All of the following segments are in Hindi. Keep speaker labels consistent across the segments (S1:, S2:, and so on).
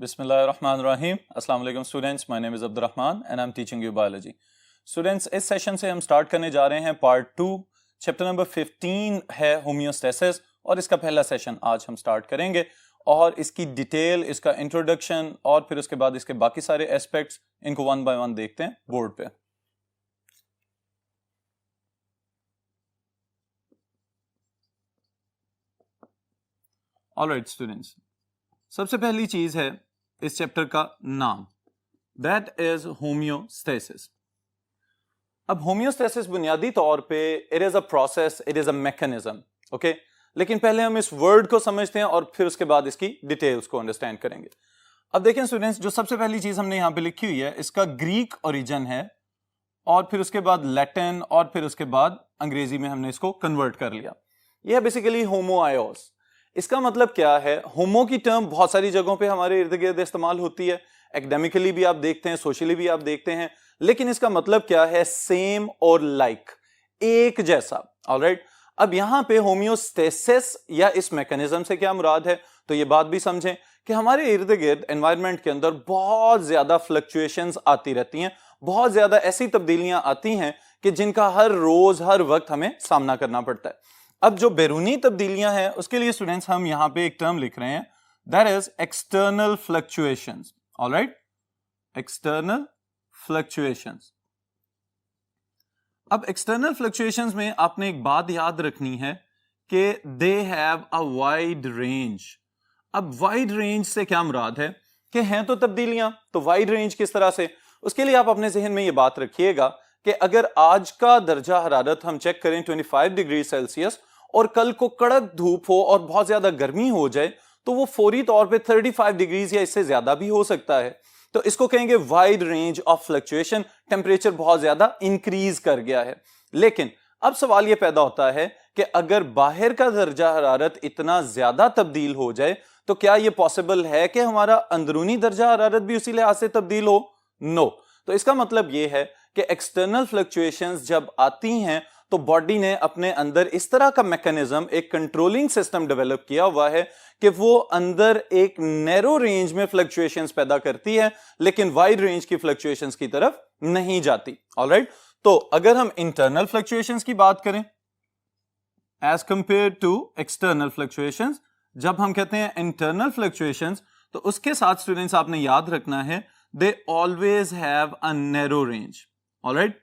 S1: बिस्मिल्लाहिर्रहमानिर्रहीम। अस्सलाम वालेकुम students, my name is Abdurrahman and I am teaching you biology. Students, इस सेशन से हम स्टार्ट करने जा रहे हैं पार्ट 2, चैप्टर नंबर 15 है होम्योस्टेसिस, और इसका पहला सेशन आज हम स्टार्ट करेंगे और इसकी डिटेल, इसका इंट्रोडक्शन और फिर उसके बाद इसके बाकी सारे एस्पेक्ट्स इनको वन बाय वन देखते हैं बोर्ड पे। ऑलराइट स्टूडेंट्स, सबसे पहली चीज है इस चैप्टर का नाम, दैट इज होम्योस्टेसिस। अब होम्योस्टेसिस बुनियादी तौर पे it is a process, it is a mechanism, okay. लेकिन पहले हम इस वर्ड को समझते हैं और फिर उसके बाद इसकी डिटेल्स को अंडरस्टैंड करेंगे। अब देखें स्टूडेंट्स, जो सबसे पहली चीज हमने यहां पे लिखी हुई है, इसका ग्रीक ओरिजिन है और फिर उसके बाद लैटिन और फिर उसके बाद अंग्रेजी में हमने इसको कन्वर्ट कर लिया। यह बेसिकली होमोआयोस। इसका मतलब क्या है? होमो की टर्म बहुत सारी जगहों पे हमारे इर्द गिर्द इस्तेमाल होती है, एकेडमिकली भी आप देखते हैं, सोशली भी आप देखते हैं, लेकिन इसका मतलब क्या है? सेम और लाइक, एक जैसा। ऑलराइट, अब यहां पे होम्योस्टेसिस या इस मैकेनिज्म से क्या मुराद है, तो ये बात भी समझें कि हमारे इर्द गिर्द एनवायरनमेंट के अंदर बहुत ज्यादा फ्लक्चुएशंस आती रहती हैं, बहुत ज्यादा ऐसी तब्दीलियां आती हैं कि जिनका हर रोज हर वक्त हमें सामना करना पड़ता है। अब जो बैरूनी तब्दीलियां हैं उसके लिए स्टूडेंट्स हम यहां पे एक टर्म लिख रहे हैं, that is external fluctuations. Alright, external fluctuations. अब एक्सटर्नल फ्लक्चुएशंस में आपने एक बात याद रखनी है कि they have a wide range. अब वाइड रेंज से क्या मुराद है कि हैं तो तब्दीलियां, तो वाइड रेंज किस तरह से? उसके लिए आप अपने जहन में ये बात रखिएगा कि अगर आज का दर्जा हरारत हम चेक करें 25 डिग्री सेल्सियस और कल को कड़क धूप हो और बहुत ज्यादा गर्मी हो जाए, तो वो फौरी तौर पे 35 डिग्रीज या इससे ज्यादा भी हो सकता है। तो इसको कहेंगे wide range of fluctuation, temperature बहुत ज्यादा इंक्रीज कर गया है। लेकिन अब सवाल यह पैदा होता है कि अगर बाहर का दर्जा हरारत इतना ज्यादा तब्दील हो जाए तो क्या यह पॉसिबल है कि हमारा अंदरूनी दर्जा हरारत भी उसी लिहाज से तब्दील हो? नो। तो इसका मतलब यह है कि एक्सटर्नल फ्लक्चुएशंस जब आती हैं तो बॉडी ने अपने अंदर इस तरह का मैकेनिज्म, एक कंट्रोलिंग सिस्टम डेवलप किया हुआ है कि वो अंदर एक नैरो रेंज में फ्लक्चुएशंस पैदा करती है, लेकिन वाइड रेंज की फ्लक्चुएशंस की तरफ नहीं जाती। ऑलराइट, तो अगर हम इंटरनल फ्लक्चुएशंस की बात करें as compare to external fluctuations, जब हम कहते हैं इंटरनल फ्लक्चुएशंस, तो उसके साथ स्टूडेंट्स आपने याद रखना है they always have a narrow range. Alright,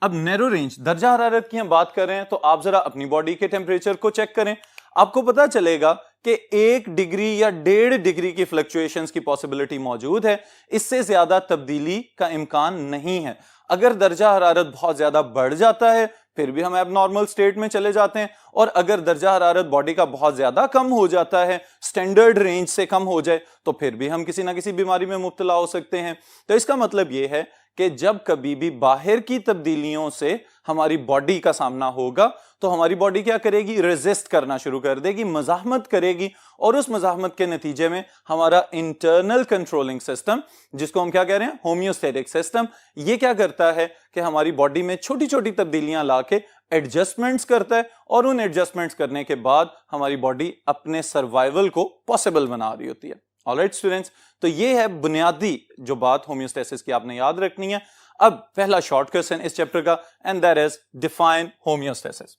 S1: अब नैरो रेंज दर्जा हरारत की हम बात कर रहे हैं, तो आप जरा अपनी बॉडी के टेम्परेचर को चेक करें, आपको पता चलेगा कि 1 डिग्री या 1.5 डिग्री की फ्लक्चुएशंस की पॉसिबिलिटी मौजूद है, इससे ज्यादा तब्दीली का इम्कान नहीं है। अगर दर्जा हरारत बहुत ज्यादा बढ़ जाता है फिर भी हम एबनॉर्मल स्टेट में चले जाते हैं, और अगर दर्जा हरारत बॉडी का बहुत ज्यादा कम हो जाता है, स्टैंडर्ड रेंज से कम हो जाए, तो फिर भी हम किसी ना किसी बीमारी में मुब्तला हो सकते हैं। तो इसका मतलब यह है कि जब कभी भी बाहर की तब्दीलियों से हमारी बॉडी का सामना होगा तो हमारी बॉडी क्या करेगी? रेजिस्ट करना शुरू कर देगी, मज़ाहमत करेगी, और उस मज़ाहमत के नतीजे में हमारा इंटरनल कंट्रोलिंग सिस्टम, जिसको हम क्या कह रहे हैं? होम्योस्टेटिक सिस्टम, ये क्या करता है कि हमारी बॉडी में छोटी छोटी तब्दीलियां लाके एडजस्टमेंट्स करता है, और उन एडजस्टमेंट्स करने के बाद हमारी बॉडी अपने सर्वाइवल को पॉसिबल बना रही होती है। ऑलराइट स्टूडेंट्स, तो ये है बुनियादी जो बात होम्योस्टेसिस की आपने याद रखनी है। अब पहला शॉर्ट क्वेश्चन इस चैप्टर का, and that is define homeostasis.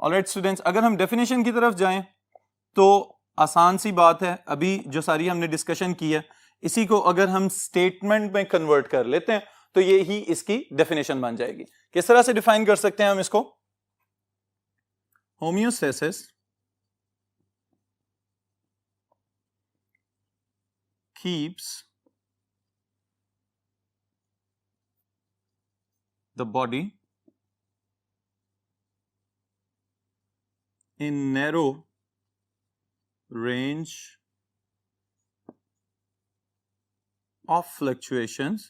S1: Alright students, अगर हम डेफिनेशन की तरफ जाएं तो आसान सी बात है, अभी जो सारी हमने डिस्कशन की है इसी को अगर हम स्टेटमेंट में कन्वर्ट कर लेते हैं तो ये ही इसकी डेफिनेशन बन जाएगी। किस तरह से डिफाइन कर सकते हैं हम इसको? Homeostasis keeps the body in narrow range of fluctuations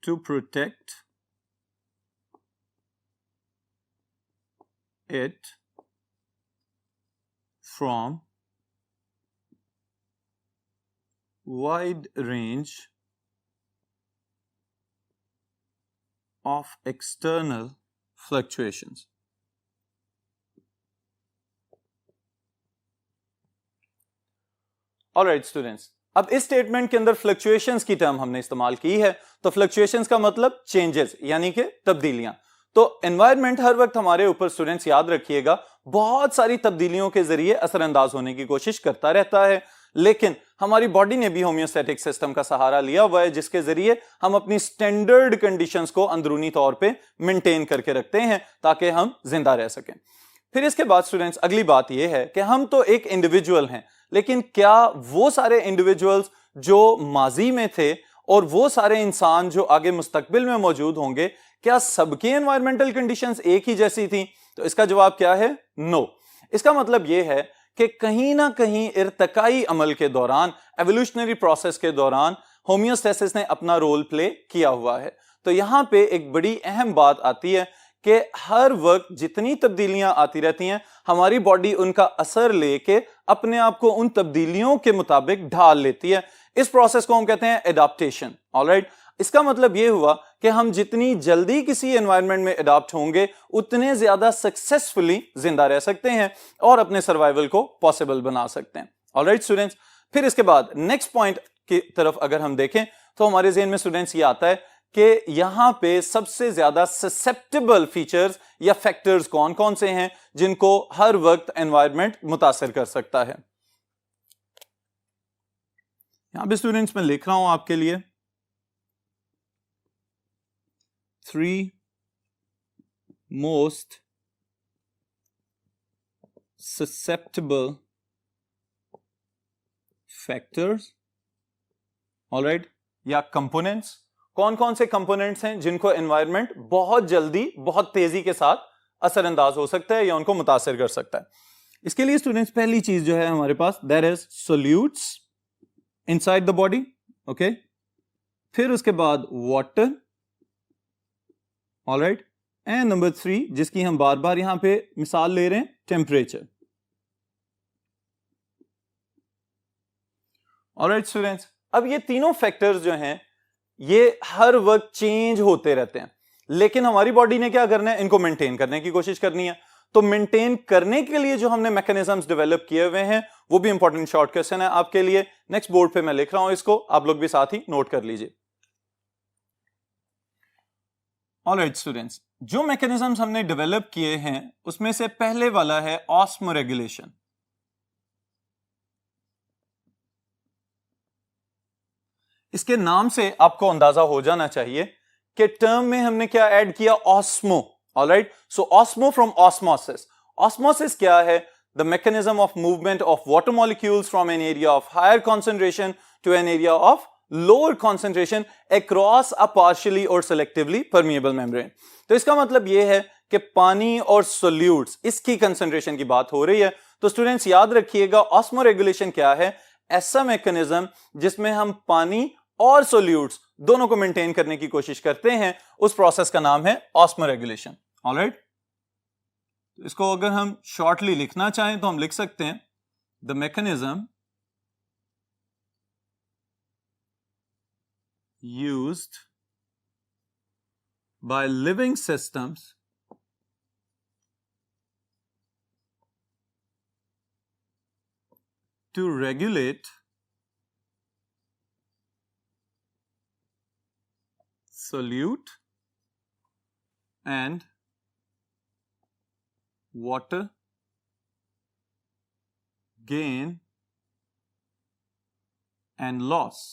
S1: to protect it from wide range of external fluctuations. Alright students, अब इस स्टेटमेंट के अंदर फ्लक्चुएशंस की टर्म हमने इस्तेमाल की है। तो फ्लक्चुएशंस का मतलब चेंजेस यानी कि तब्दीलियां। तो एनवायरनमेंट हर वक्त हमारे ऊपर स्टूडेंट्स याद रखिएगा बहुत सारी तब्दीलियों के जरिए असरअंदाज होने की कोशिश करता रहता है, लेकिन हमारी बॉडी ने भी होम्योस्टैटिक सिस्टम का सहारा लिया हुआ है जिसके जरिए हम अपनी स्टैंडर्ड कंडीशंस को अंदरूनी तौर पे मेंटेन करके रखते हैं ताकि हम जिंदा रह सकें। फिर इसके बाद स्टूडेंट्स अगली बात यह है कि हम तो एक इंडिविजुअल हैं, लेकिन क्या वो सारे इंडिविजुअल्स जो माजी में थे और वो सारे इंसान जो आगे मुस्तकबिल में मौजूद होंगे, क्या सबकी एनवायरमेंटल कंडीशंस एक ही जैसी थी? तो इसका जवाब क्या है? नो। इसका मतलब यह है कि कहीं ना कहीं इर्तकाई अमल के दौरान, एवोल्यूशनरी प्रोसेस के दौरान होम्योस्टेसिस ने अपना रोल प्ले किया हुआ है। तो यहां पे एक बड़ी अहम बात आती है कि हर वक्त जितनी तब्दीलियां आती रहती हैं, हमारी बॉडी उनका असर लेके अपने आप को उन तब्दीलियों के मुताबिक ढाल लेती है। इस प्रोसेस को हम कहते हैं एडाप्टेशन। ऑलराइट, इसका मतलब यह हुआ कि हम जितनी जल्दी किसी एनवायरनमेंट में अडॉप्ट होंगे उतने ज्यादा सक्सेसफुली जिंदा रह सकते हैं और अपने सर्वाइवल को पॉसिबल बना सकते हैं। ऑलराइट स्टूडेंट्स, फिर इसके बाद नेक्स्ट पॉइंट की तरफ अगर हम देखें तो हमारे ज़हन में स्टूडेंट्स ये आता है कि यहां पे सबसे ज्यादा ससेप्टेबल फीचर्स या फैक्टर्स कौन कौन से हैं जिनको हर वक्त एनवायरनमेंट मुतासर कर सकता है। यहां पे स्टूडेंट्स मैं लिख रहा हूं आपके लिए 3 मोस्ट susceptible फैक्टर्स, ऑलराइट, या कंपोनेंट्स। कौन कौन से कंपोनेंट्स हैं जिनको एनवायरनमेंट बहुत जल्दी बहुत तेजी के साथ असरअंदाज हो सकता है या उनको मुतासर कर सकता है। इसके लिए स्टूडेंट्स पहली चीज जो है हमारे पास that is solutes inside the body. Okay, फिर उसके बाद वाटर, ऑलराइट, एंड नंबर 3 जिसकी हम बार बार यहां पे मिसाल ले रहे हैं, टेम्परेचर। ऑलराइट स्टूडेंट्स, अब ये तीनों फैक्टर्स जो हैं ये हर वक्त चेंज होते रहते हैं, लेकिन हमारी बॉडी ने क्या करना है? इनको मेंटेन करने की कोशिश करनी है। तो मेंटेन करने के लिए जो हमने मैकेनिज्म्स डेवलप किए हुए हैं वो भी इंपॉर्टेंट शॉर्ट क्वेश्चन है आपके लिए। नेक्स्ट बोर्ड पे मैं लिख रहा हूं इसको, आप लोग भी साथ ही नोट कर लीजिए। ऑलराइट स्टूडेंट्स, जो मैकेनिज्म्स हमने डेवलप किए हैं उसमें से पहले वाला है ऑस्मोरेगुलेशन। इसके नाम से आपको अंदाजा हो जाना चाहिए कि टर्म में हमने क्या ऐड किया? Osmo. Alright, so osmo from osmosis. Osmosis क्या है? The mechanism of movement of water molecules from an area of higher concentration to an area of lower concentration across a partially और सेलेक्टिवली परमिएबल मेम्ब्रेन। तो इसका मतलब यह है कि पानी और सोल्यूट्स, इसकी कंसेंट्रेशन की बात हो रही है। तो स्टूडेंट्स याद रखिएगा, ऑस्मोरेगुलेशन क्या है? ऐसा मैकेनिज्म जिसमें हम पानी और सोल्यूट्स दोनों को मेंटेन करने की कोशिश करते हैं, उस प्रोसेस का नाम है ऑस्मोरेगुलेशन। ऑलराइट, इसको अगर हम शॉर्टली लिखना चाहें तो हम लिख सकते हैं the mechanism used by living systems to regulate solute and water gain and loss।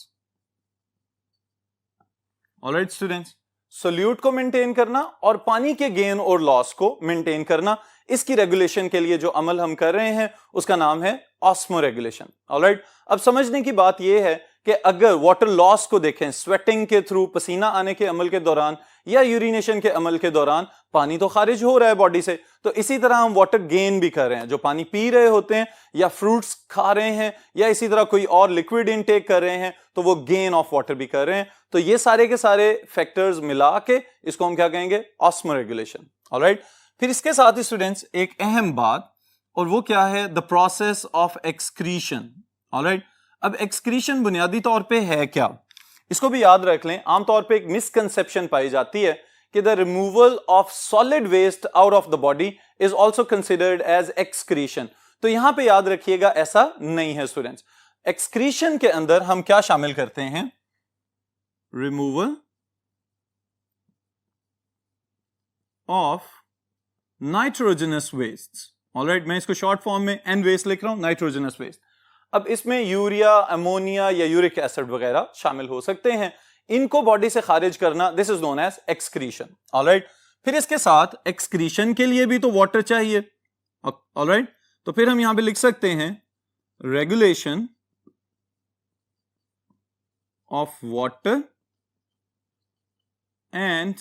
S1: Alright students, solute को मेंटेन करना और पानी के गेन और लॉस को मेंटेन करना, इसकी रेगुलेशन के लिए जो अमल हम कर रहे हैं उसका नाम है ऑस्मोरेगुलेशन। ऑलराइट, अब समझने की बात यह है कि अगर वाटर लॉस को देखें, स्वेटिंग के थ्रू, पसीना आने के अमल के दौरान या यूरिनेशन के अमल के दौरान पानी तो खारिज हो रहा है बॉडी से, तो इसी तरह हम वाटर गेन भी कर रहे हैं। जो पानी पी रहे होते हैं या फ्रूट्स खा रहे हैं या इसी तरह कोई और लिक्विड इनटेक कर रहे हैं तो वो गेन ऑफ वाटर भी कर रहे हैं। तो ये सारे के सारे फैक्टर्स मिला के इसको हम क्या कहेंगे? ऑस्मोरेगुलेशन। ऑलराइट, फिर इसके साथ ही स्टूडेंट्स एक अहम बात, और वो क्या है? The process of excretion. Alright, अब एक्सक्रीशन बुनियादी तौर पे है क्या, इसको भी याद रख लें। आमतौर पे एक मिसकंसेप्शन पाई जाती है कि the removal of solid waste out of the body is also considered as excretion. तो यहां पे याद रखिएगा ऐसा नहीं है स्टूडेंट्स। एक्सक्रीशन के अंदर हम क्या शामिल करते हैं? Removal of nitrogenous waste. Alright, मैं इसको शॉर्ट फॉर्म में एन वेस्ट लिख रहा हूं, नाइट्रोजनस वेस्ट। अब इसमें यूरिया, अमोनिया या यूरिक एसिड वगैरह शामिल हो सकते हैं। इनको बॉडी से खारिज करना, this is known as excretion. Alright, फिर इसके साथ एक्सक्रीशन के लिए भी तो वाटर चाहिए। ऑलराइट, तो फिर हम यहां पे लिख सकते हैं regulation of water and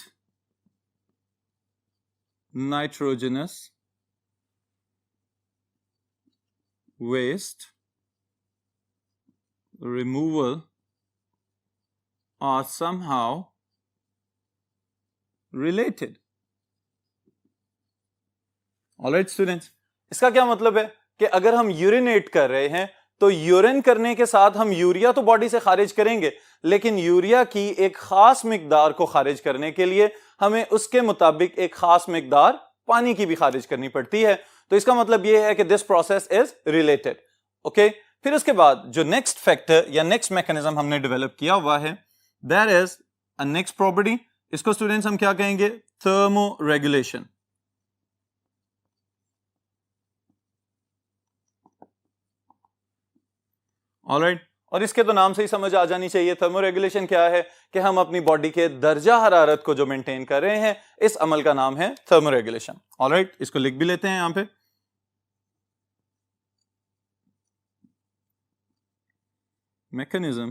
S1: nitrogenous waste removal are somehow related. Alright students, इसका क्या मतलब है कि अगर हम यूरिनेट कर रहे हैं तो यूरिन करने के साथ हम यूरिया तो बॉडी से खारिज करेंगे, लेकिन यूरिया की एक खास मिकदार को खारिज करने के लिए हमें उसके मुताबिक एक खास मिकदार पानी की भी खारिज करनी पड़ती है। तो इसका मतलब यह है कि this process is related. Okay, फिर उसके बाद जो नेक्स्ट फैक्टर या नेक्स्ट मैकेनिज्म हमने डेवलप किया हुआ है, that is a next property. इसको स्टूडेंट्स हम क्या कहेंगे? Thermo regulation. ऑलराइट, और इसके तो नाम से ही समझ आ जानी चाहिए थर्मो रेगुलेशन क्या है, कि हम अपनी बॉडी के दर्जा हरारत को जो मेंटेन कर रहे हैं, इस अमल का नाम है थर्मो रेगुलेशन। ऑलराइट, इसको लिख भी लेते हैं यहां पे। mechanism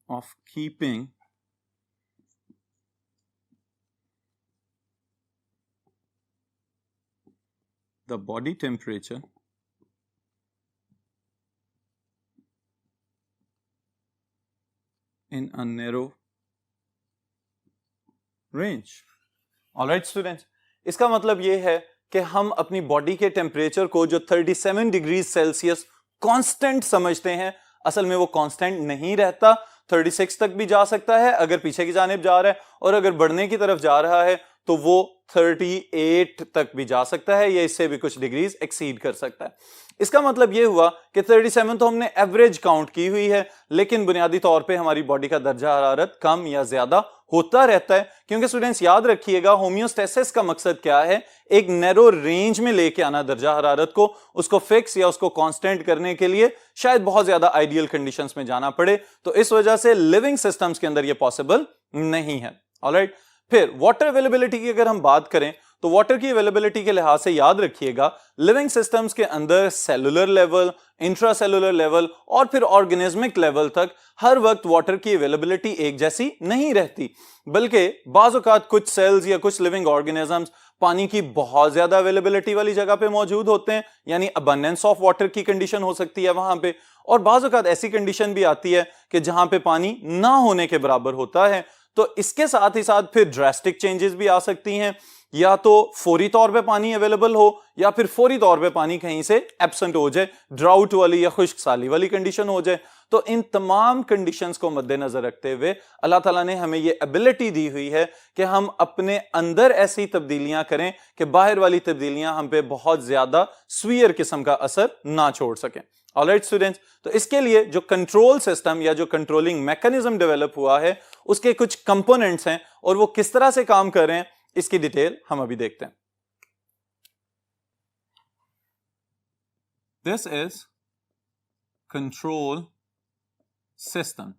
S1: of keeping the body temperature in a narrow range. Alright students, इसका मतलब यह है कि हम अपनी बॉडी के टेम्परेचर को जो 37 डिग्री सेल्सियस कांस्टेंट समझते हैं, असल में वो कांस्टेंट नहीं रहता। 36 तक भी जा सकता है अगर पीछे की जानिब जा रहा है, और अगर बढ़ने की तरफ जा रहा है तो वो 38 तक भी जा सकता है, या इससे भी कुछ डिग्रीज एक्सीड कर सकता है। इसका मतलब यह हुआ कि 37 तो हमने एवरेज काउंट की हुई है, लेकिन बुनियादी तौर पे हमारी बॉडी का दर्जा हरारत कम या ज्यादा होता रहता है, क्योंकि स्टूडेंट्स याद रखिएगा होम्योस्टेसिस का मकसद क्या है? एक नैरो रेंज में लेके आना दर्जा हरारत को, उसको फिक्स या उसको कांस्टेंट करने के लिए शायद बहुत ज्यादा आइडियल कंडीशंस में जाना पड़े, तो इस वजह से लिविंग सिस्टम्स के अंदर ये पॉसिबल नहीं है। ऑलराइट, फिर वाटर अवेलेबिलिटी की अगर हम बात करें तो वाटर की अवेलेबिलिटी के लिहाज से याद रखिएगा लिविंग सिस्टम्स के अंदर सेलुलर लेवल, इंट्रासेलुलर लेवल और फिर ऑर्गेनिज्मिक लेवल तक हर वक्त वाटर की अवेलेबिलिटी एक जैसी नहीं रहती, बल्कि बाज़ औक़ात कुछ सेल्स या कुछ लिविंग ऑर्गेनिजम्स पानी की बहुत ज्यादा अवेलेबिलिटी वाली जगह पे मौजूद होते हैं, यानी अबंडेंस ऑफ वाटर की कंडीशन हो सकती है वहां पे, और बाज़ औक़ात ऐसी कंडीशन भी आती है कि जहां पे पानी ना होने के बराबर होता है। तो इसके साथ ही साथ फिर ड्रास्टिक चेंजेस भी आ सकती हैं, या तो फौरी तौर पे पानी अवेलेबल हो या फिर फौरी तौर पे पानी कहीं से एब्सेंट हो जाए, ड्राउट वाली या खुश्क साली वाली कंडीशन हो जाए। तो इन तमाम कंडीशंस को मद्देनजर रखते हुए अल्लाह ताला ने हमें ये एबिलिटी दी हुई है कि हम अपने अंदर ऐसी तब्दीलियां करें कि बाहर वाली तब्दीलियां हम पे बहुत ज्यादा स्वीयर किस्म का असर ना छोड़ सकें। ऑलराइट स्टूडेंट्स, तो इसके लिए जो कंट्रोल सिस्टम या जो कंट्रोलिंग मैकेनिज्म डेवलप हुआ है उसके कुछ कंपोनेंट्स हैं, और वो किस तरह से काम कर रहे हैं इसकी डिटेल हम अभी देखते हैं। This is control system.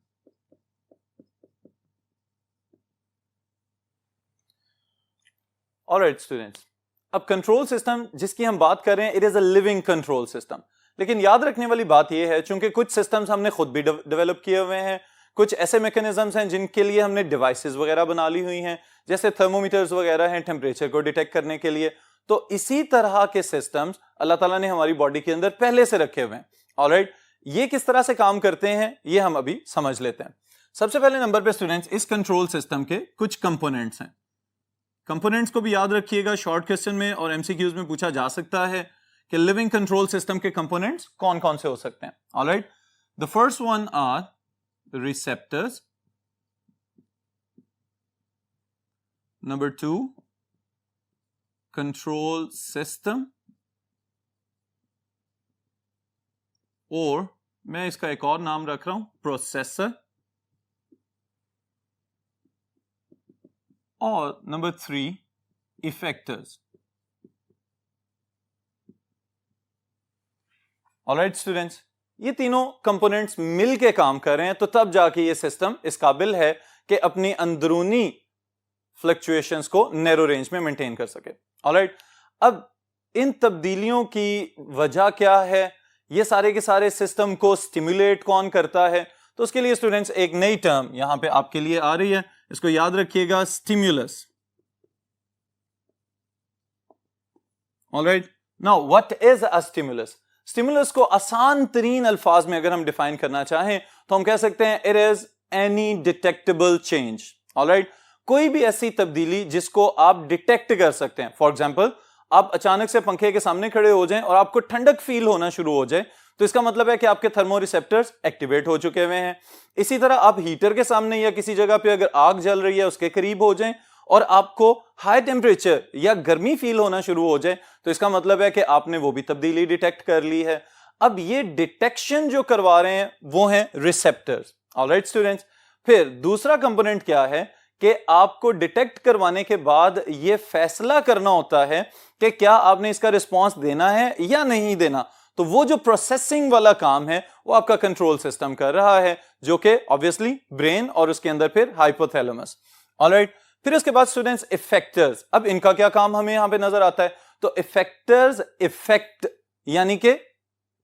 S1: Alright students, अब कंट्रोल सिस्टम जिसकी हम बात कर रहे हैं, it is a living control system. लेकिन याद रखने वाली बात यह है, चूंकि कुछ सिस्टम्स हमने खुद भी डेवलप किए हुए हैं, कुछ ऐसे मैकेनिज्म्स हैं जिनके लिए हमने डिवाइसेस वगैरह बना ली हुई हैं, जैसे थर्मोमीटर्स वगैरह हैं टेम्परेचर को डिटेक्ट करने के लिए। तो इसी तरह के सिस्टम्स अल्लाह ताला ने हमारी बॉडी के अंदर पहले से रखे हुए हैं। ऑलराइट, ये किस तरह से काम करते हैं ये हम अभी समझ लेते हैं। सबसे पहले नंबर पे स्टूडेंट्स, इस कंट्रोल सिस्टम के कुछ कंपोनेंट्स हैं। कंपोनेंट्स को भी याद रखिएगा, शॉर्ट क्वेश्चन में और एमसीक्यूज में पूछा जा सकता है कि लिविंग कंट्रोल सिस्टम के कंपोनेंट्स कौन कौन से हो सकते हैं। Alright, the first one are receptors, number 2 control system, और मैं इसका एक और नाम रख रहा हूं प्रोसेसर, और नंबर 3 इफेक्टर्स। ऑलराइट स्टूडेंट्स, ये तीनों कंपोनेंट्स मिल के काम कर रहे हैं तो तब जाके ये सिस्टम इस काबिल है कि अपनी अंदरूनी फ्लक्चुएशंस को नैरो रेंज में मेंटेन कर सके। ऑलराइट, अब इन तब्दीलियों की वजह क्या है, ये सारे के सारे सिस्टम को स्टिमुलेट कौन करता है, तो उसके लिए स्टूडेंट्स एक नई टर्म यहां पे आपके लिए आ रही है, इसको याद रखिएगा, stimulus. Alright, now what is a stimulus? Stimulus को आसान तरीन अल्फाज में अगर हम डिफाइन करना चाहें तो हम कह सकते हैं it is any detectable change. Alright, कोई भी ऐसी तब्दीली जिसको आप डिटेक्ट कर सकते हैं। फॉर एग्जाम्पल, आप अचानक से पंखे के सामने खड़े हो जाएं और आपको ठंडक फील होना शुरू हो जाए तो इसका मतलब है कि आपके थर्मो रिसेप्टर्स एक्टिवेट हो चुके हुए हैं। इसी तरह आप हीटर के सामने या किसी जगह पे अगर आग जल रही है उसके करीब हो जाएं और आपको हाई टेम्परेचर या गर्मी फील होना शुरू हो जाए तो इसका मतलब है कि आपने वो भी तब्दीली डिटेक्ट कर ली है। अब ये डिटेक्शन जो करवा रहे हैं वो है रिसेप्टर्स। ऑलराइट स्टूडेंट्स, फिर दूसरा कंपोनेंट क्या है कि आपको डिटेक्ट करवाने के बाद ये फैसला करना होता है कि क्या आपने इसका रिस्पांस देना है या नहीं देना। तो वो जो प्रोसेसिंग वाला काम है वो आपका कंट्रोल सिस्टम कर रहा है, जो कि ऑब्वियसली ब्रेन और उसके अंदर फिर हाइपोथैलेमस। ऑलराइट, फिर उसके बाद स्टूडेंट्स इफेक्टर्स। अब इनका क्या काम हमें यहां पे नजर आता है, तो इफेक्टर्स इफेक्ट यानी कि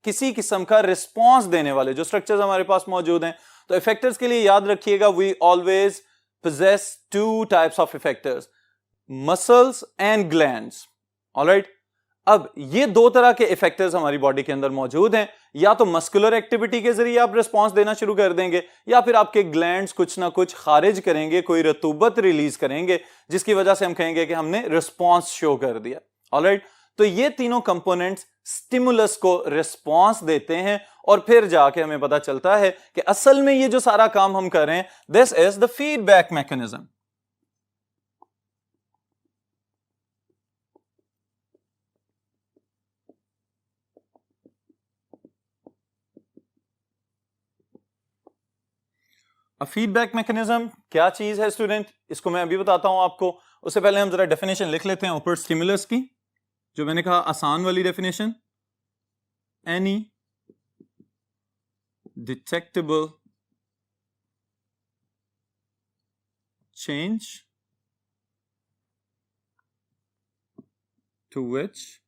S1: किसी किस्म का रिस्पांस देने वाले जो स्ट्रक्चर्स हमारे पास मौजूद हैं। तो इफेक्टर्स के लिए याद रखिएगा, we always possess two types of effectors, muscles and glands. Alright, अब ये दो तरह के इफेक्टर्स हमारी बॉडी के अंदर मौजूद हैं। या तो मस्कुलर एक्टिविटी के जरिए आप रिस्पांस देना शुरू कर देंगे या फिर आपके ग्लैंड्स कुछ ना कुछ खारिज करेंगे, कोई रतूबत रिलीज करेंगे जिसकी वजह से हम कहेंगे कि हमने रिस्पांस शो कर दिया। ऑलराइट, तो ये तीनों कंपोनेंट्स स्टिमुलस को रिस्पांस देते हैं और फिर जाके हमें पता चलता है कि असल में ये जो सारा काम हम कर रहे हैं, this is the feedback mechanism. Feedback mechanism क्या चीज है स्टूडेंट, इसको मैं अभी बताता हूं आपको। उससे पहले हम जरा डेफिनेशन लिख लेते हैं ऊपर स्टिमुलस की, जो मैंने कहा आसान वाली definition, any detectable change to which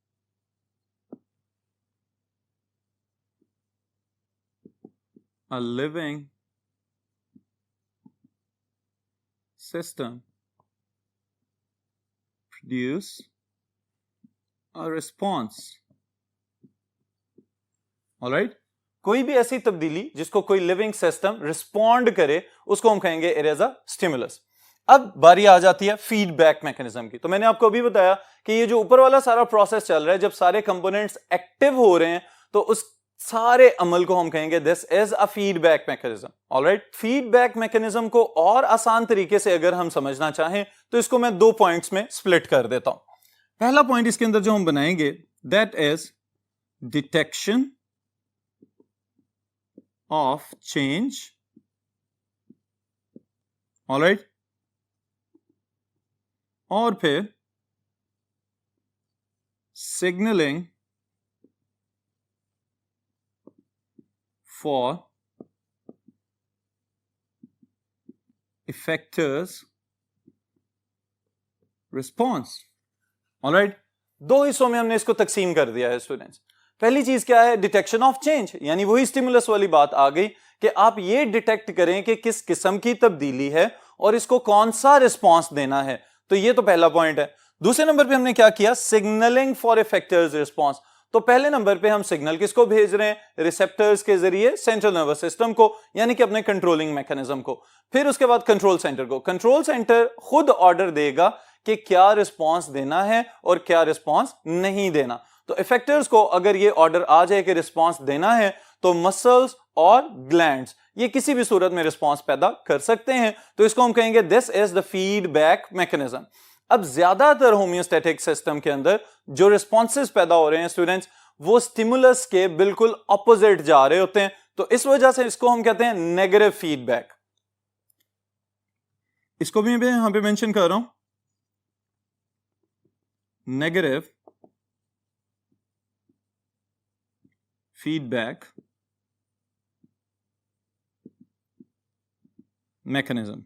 S1: a living system produce a response. Alright, कोई भी ऐसी तब्दीली जिसको कोई लिविंग सिस्टम रिस्पॉन्ड करे उसको हम कहेंगे इट इज अ स्टिमुलस। अब बारी आ जाती है फीडबैक मैकेनिज्म की। तो मैंने आपको अभी बताया कि ये जो ऊपर वाला सारा प्रोसेस चल रहा है, जब सारे कंपोनेंट्स एक्टिव हो रहे हैं तो उस सारे अमल को हम कहेंगे this is a feedback mechanism. Alright, feedback mechanism को और आसान तरीके से अगर हम समझना चाहें तो इसको मैं दो पॉइंट्स में स्प्लिट कर देता हूं। पहला पॉइंट इसके अंदर जो हम बनाएंगे that is detection of change. Alright, और फिर signalling for effectors response. Alright, दो हिस्सों में हमने इसको तकसीम कर दिया है स्टूडेंट्स। पहली चीज क्या है, डिटेक्शन ऑफ चेंज, यानी वही स्टिमुलस वाली बात आ गई कि आप ये डिटेक्ट करें कि किस किस्म की तब्दीली है और इसको कौन सा रिस्पांस देना है। तो ये तो पहला पॉइंट है। दूसरे नंबर पे हमने क्या किया, सिग्नलिंग फॉर इफेक्टर्स रिस्पांस। तो पहले नंबर पे हम सिग्नल किसको भेज रहे हैं, रिसेप्टर्स के जरिए सेंट्रल नर्वस सिस्टम को, यानी कि अपने कंट्रोलिंग मैकेनिज्म को। फिर उसके बाद कंट्रोल सेंटर को, कंट्रोल सेंटर खुद ऑर्डर देगा कि क्या रिस्पांस देना है और क्या रिस्पांस नहीं देना। तो इफेक्टर्स को अगर ये ऑर्डर आ जाए कि रिस्पांस देना है तो मसल्स और ग्लैंड्स ये किसी भी सूरत में रिस्पांस पैदा कर सकते हैं। तो इसको हम कहेंगे this is the feedback mechanism. अब ज्यादातर होम्योस्टैटिक सिस्टम के अंदर जो रिस्पॉन्सेस पैदा हो रहे हैं स्टूडेंट्स, वो स्टिमुलस के बिल्कुल ऑपोजिट जा रहे होते हैं, तो इस वजह से इसको हम कहते हैं नेगेटिव फीडबैक। इसको भी मैं यहां पे मेंशन कर रहा हूं, नेगेटिव फीडबैक मैकेनिज्म।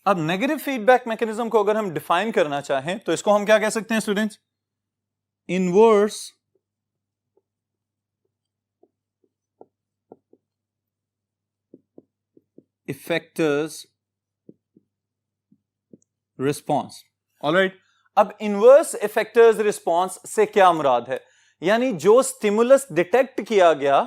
S1: अब नेगेटिव फीडबैक मैकेनिज्म को अगर हम डिफाइन करना चाहें तो इसको हम क्या कह सकते हैं students? Inverse effectors response. Alright, अब इनवर्स इफेक्टर्स रिस्पॉन्स से क्या मुराद है? यानी जो स्टिमुलस डिटेक्ट किया गया,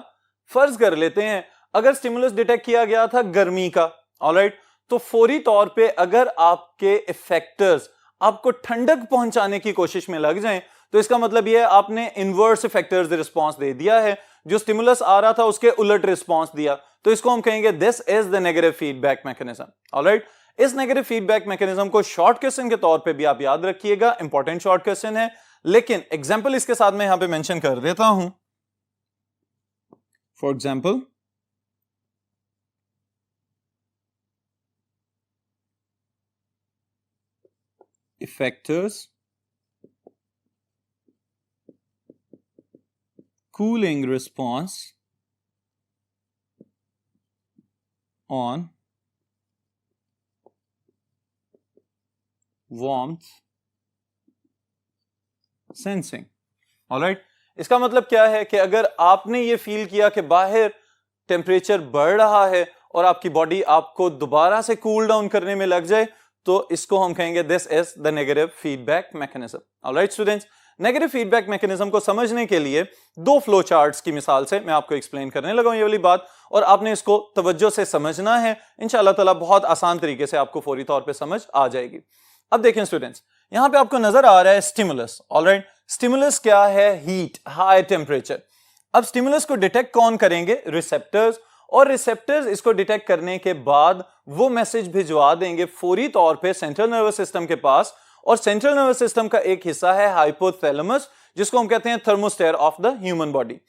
S1: फर्ज कर लेते हैं अगर स्टिमुलस डिटेक्ट किया गया था गर्मी का, ऑलराइट, तो फौरी तौर पे अगर आपके इफेक्टर्स आपको ठंडक पहुंचाने की कोशिश में लग जाएं, तो इसका मतलब यह है आपने इनवर्स इफेक्टर्स रिस्पॉन्स दे दिया है, जो स्टिमुलस आ रहा था उसके उलट रिस्पॉन्स दिया, तो इसको हम कहेंगे this is the negative feedback mechanism. Alright, इस नेगेटिव फीडबैक मैकेनिज्म को शॉर्ट क्वेश्चन के तौर पे भी आप याद रखिएगा, इंपॉर्टेंट शॉर्ट क्वेश्चन है, लेकिन एग्जांपल इसके साथ मैं यहां पे मेंशन कर देता हूं। For example, effectors cooling response on warmth sensing। Alright, इसका मतलब क्या है कि अगर आपने ये फील किया कि बाहर टेम्परेचर बढ़ रहा है और आपकी बॉडी आपको दोबारा से कूल डाउन करने में लग जाए, तो इसको हम कहेंगे this is the negative feedback mechanism. Alright students, negative feedback mechanism को समझने के लिए दो फ्लो चार्ट्स की मिसाल से मैं आपको एक्सप्लेन करने लगा हूं ये वाली बात, और आपने इसको तवज्जो से समझना है, इंशाअल्लाह ताला बहुत आसान तरीके से आपको फौरी तौर पे समझ आ जाएगी। अब देखें स्टूडेंट्स, यहां पे आपको नजर आ रहा है स्टिमुलस। ऑलराइट, स्टिमुलस क्या है? Heat, high temperature. अब स्टिमुलस को डिटेक्ट कौन करेंगे? रिसेप्टर्स, और रिसेप्टर्स इसको डिटेक्ट करने के बाद वो मैसेज भिजवा देंगे फौरी तौर पे सेंट्रल नर्वस सिस्टम के पास, और सेंट्रल नर्वस सिस्टम का एक हिस्सा है हाइपोथैलेमस, जिसको हम कहते हैं thermostat of the human body.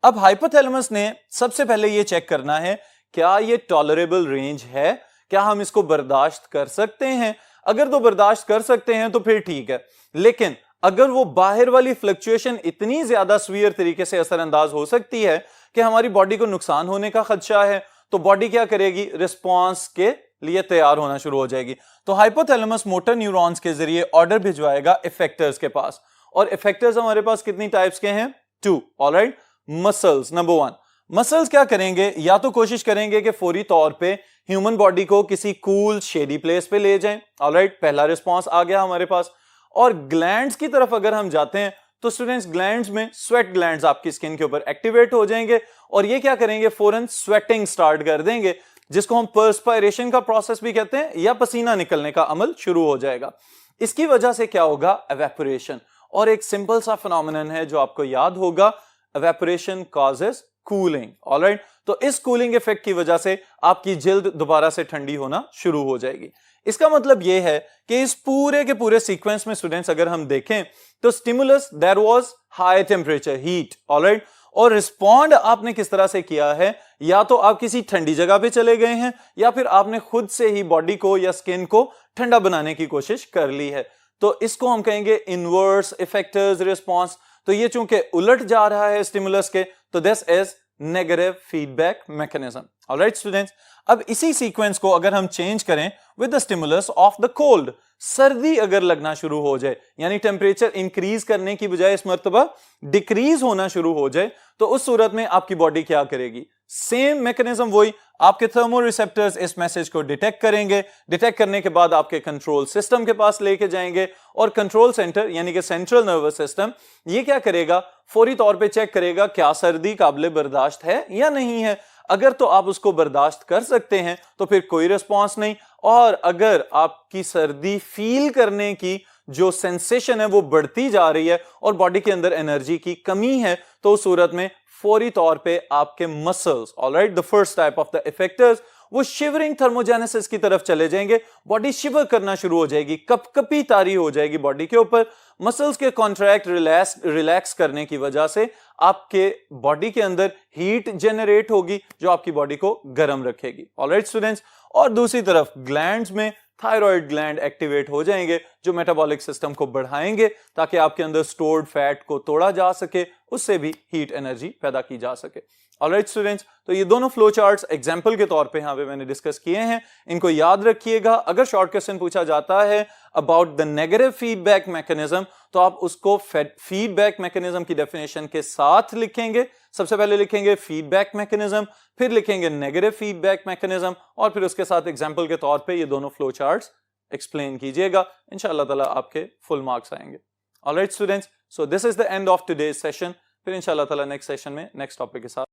S1: अब हाइपोथैलेमस ने सबसे पहले ये चेक करना है क्या ये टॉलरेबल रेंज है, क्या हम इसको बर्दाश्त कर सकते हैं। अगर तो बर्दाश्त कर सकते हैं तो फिर ठीक है, लेकिन अगर वो बाहर वाली फ्लक्चुएशन इतनी ज्यादा स्वीयर तरीके से असरअंदाज हो सकती है कि हमारी बॉडी को नुकसान होने का खदशा है, तो बॉडी क्या करेगी? रिस्पॉन्स के लिए तैयार होना शुरू हो जाएगी। तो हाइपोथैलेमस मोटर न्यूरॉन्स के जरिए ऑर्डर भिजवाएगा इफेक्टर्स के पास, और इफेक्टर्स हमारे पास कितनी टाइप्स के हैं? 2। Alright, muscles. नंबर 1, मसल्स क्या करेंगे? या तो कोशिश करेंगे कि फौरी तौर पे ह्यूमन बॉडी को किसी कूल शेडी प्लेस पे ले जाएं। ऑलराइट, पहला रिस्पॉन्स आ गया हमारे पास। और ग्लैंड्स की तरफ अगर हम जाते हैं तो स्टूडेंट्स, ग्लैंड्स में स्वेट ग्लैंड्स आपकी स्किन के ऊपर एक्टिवेट हो जाएंगे, और ये क्या करेंगे? फौरन स्वेटिंग स्टार्ट कर देंगे, जिसको हम पर्सपायरेशन का प्रोसेस भी कहते हैं, या पसीना निकलने का अमल शुरू हो जाएगा। इसकी वजह से क्या होगा? एवेपोरेशन। और एक सिंपल सा फिनोमिनन है जो आपको याद होगा, एवेपोरेशन कॉजेस कूलिंग। ऑलराइट, तो इस कूलिंग इफेक्ट की वजह से आपकी जिल्द दोबारा से ठंडी होना शुरू हो जाएगी। इसका मतलब यह है कि इस पूरे के पूरे सीक्वेंस में स्टूडेंट्स अगर हम देखें तो stimulus there was high temperature, heat. Alright, और रिस्पॉन्ड आपने किस तरह से किया है? या तो आप किसी ठंडी जगह पे चले गए हैं, या फिर आपने खुद से ही बॉडी को या स्किन को ठंडा बनाने की कोशिश कर ली है। तो इसको हम कहेंगे इनवर्स इफेक्टर्स रिस्पॉन्स। तो ये चूंकि उलट जा रहा है स्टिमुलस के, तो this is negative feedback mechanism. Alright students, अब इसी सीक्वेंस को अगर हम चेंज करें with the stimulus of the cold, सर्दी अगर लगना शुरू हो जाए, यानी टेम्परेचर इंक्रीज करने की बजाय इस मर्तबा डिक्रीज होना शुरू हो जाए, तो उस सूरत में आपकी बॉडी क्या करेगी? सेम मैकेनिज्म वही, आपके थर्मोरिसेप्टर्स इस मैसेज को डिटेक्ट करेंगे, डिटेक्ट करने के बाद आपके कंट्रोल सिस्टम के पास लेके जाएंगे, और कंट्रोल सेंटर यानी कि सेंट्रल नर्वस सिस्टम ये क्या करेगा? फौरी तौर पे चेक करेगा क्या सर्दी काबिले बर्दाश्त है या नहीं है। अगर तो आप उसको बर्दाश्त कर सकते हैं तो फिर कोई रिस्पॉन्स नहीं, और अगर आपकी सर्दी फील करने की जो सेंसेशन है वो बढ़ती जा रही है और बॉडी के अंदर एनर्जी की कमी है, तो उस सूरत में फौरी तौर पे आपके muscles, alright, the first type of the effectors, वो शिवरिंग थर्मोजेनेसिस की तरफ चले जाएंगे, बॉडी शिवर करना शुरू हो जाएगी, कपकपी तारी हो जाएगी बॉडी के ऊपर, मसल्स के कॉन्ट्रैक्ट रिलैक्स करने की वजह से आपके बॉडी के अंदर हीट जनरेट होगी जो आपकी बॉडी को गर्म रखेगी। ऑलराइट स्टूडेंट्स, और दूसरी तरफ ग्लैंड्स में थायराइड ग्लैंड एक्टिवेट हो जाएंगे जो मेटाबॉलिक सिस्टम को बढ़ाएंगे ताकि आपके अंदर स्टोर्ड फैट को तोड़ा जा सके, उससे भी हीट एनर्जी पैदा की जा सके। ऑलराइट स्टूडेंट्स, तो ये दोनों फ्लो चार्ट्स एग्जांपल के तौर पे यहां पे मैंने डिस्कस किए हैं, इनको याद रखिएगा। अगर शॉर्ट क्वेश्चन पूछा जाता है about the negative feedback mechanism तो आप उसको फीडबैक मैकेनिज्म की डेफिनेशन के साथ लिखेंगे। सबसे पहले लिखेंगे फीडबैक मैकेनिज्म, फिर लिखेंगे नेगेटिव फीडबैक मैकेनिज्म, और फिर उसके साथ एग्जांपल के तौर पे ये दोनों फ्लो चार्ट्स एक्सप्लेन कीजिएगा। इंशाअल्लाह ताला आपके फुल मार्क्स आएंगे। Alright students, so this is the end of today's session. फिर इंशाअल्लाह ताला नेक्स्ट सेशन में नेक्स्ट टॉपिक के साथ